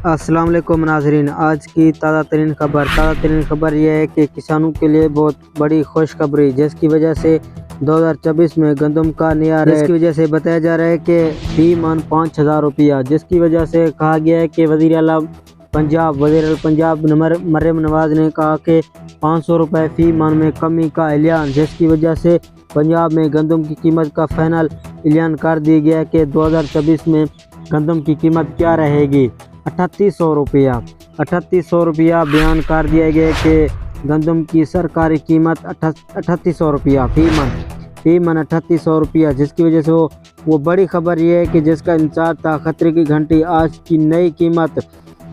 السلام علیکم ناظرین، آج کی تازہ ترین خبر یہ ہے کہ کسانوں کے لیے بہت بڑی خوشخبری، جس کی وجہ سے 2024 میں گندم کا نیا ریٹ، جس کی وجہ سے بتایا جا رہا ہے کہ فی من 5000 روپیہ، جس کی وجہ سے کہا گیا ہے کہ وزیر پنجاب مریم نواز نے کہا کہ 500 روپے فی من میں کمی کا اعلان، جس کی وجہ سے پنجاب میں گندم کی قیمت کا فائنل اعلان کر دیا گیا ہے کہ 2024 میں گندم کی قیمت کیا رہے گی۔ 3800 روپیہ بیان کر دیا گیا کہ گندم کی سرکاری قیمت 3800 روپیہ فی من 3800 روپیہ، جس کی وجہ سے وہ بڑی خبر یہ ہے کہ جس کا انتظار تھا خطرے کی گھنٹی، آج کی نئی قیمت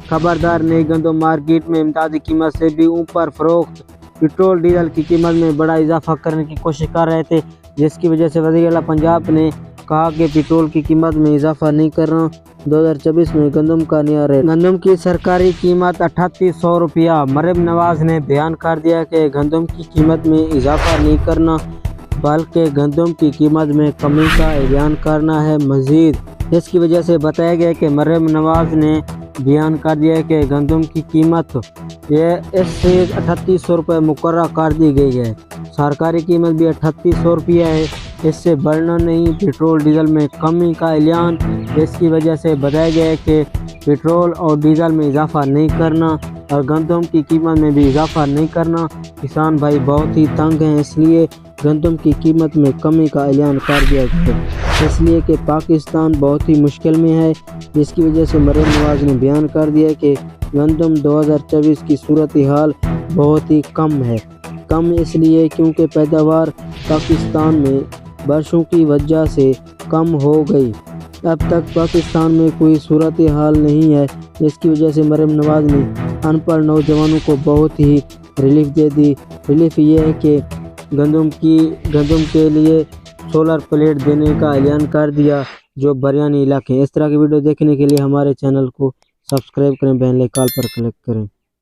خبردار۔ نئی گندم مارکیٹ میں امدادی قیمت سے بھی اوپر فروخت، پٹرول ڈیزل کی قیمت میں بڑا اضافہ کرنے کی کوشش کر رہے تھے، جس کی وجہ سے وزیر اعلیٰ پنجاب نے کہا کہ پٹرول کی قیمت میں اضافہ نہیں کرنا۔ 2024 میں گندم کا نیا ریٹ، گندم کی سرکاری قیمت 3800 روپیہ۔ مریم نواز نے بیان کر دیا کہ گندم کی قیمت میں اضافہ نہیں کرنا بلکہ گندم کی قیمت میں کمی کا اعلان کرنا ہے۔ مزید اس کی وجہ سے بتایا گیا کہ مریم نواز نے بیان کر دیا کہ گندم کی قیمت اس سے 3800 روپے مقررہ کر دی گئی ہے، سرکاری قیمت بھی 3800 روپیہ ہے، اس سے بڑھنا نہیں۔ پٹرول ڈیزل میں کمی کا اعلان، اس کی وجہ سے بتایا گیا ہے کہ پٹرول اور ڈیزل میں اضافہ نہیں کرنا اور گندم کی قیمت میں بھی اضافہ نہیں کرنا۔ کسان بھائی بہت ہی تنگ ہیں، اس لیے گندم کی قیمت میں کمی کا اعلان کر دیا گیا ہے، اس لیے کہ پاکستان بہت ہی مشکل میں ہے، جس کی وجہ سے مریم نواز نے بیان کر دیا کہ گندم 2024 کی صورتحال بہت ہی کم ہے۔ کم اس لیے کیونکہ پیداوار پاکستان میں بارشوں کی وجہ سے کم ہو گئی۔ اب تک پاکستان میں کوئی صورتحال نہیں ہے، جس کی وجہ سے مریم نواز نے ان پڑھ نوجوانوں کو بہت ہی ریلیف دے دی۔ ریلیف یہ ہے کہ گندم کے لیے سولر پلیٹ دینے کا اعلان کر دیا جو بریانی علاقے۔ اس طرح کی ویڈیو دیکھنے کے لیے ہمارے چینل کو سبسکرائب کریں، بیل آئیکن پر کلک کریں۔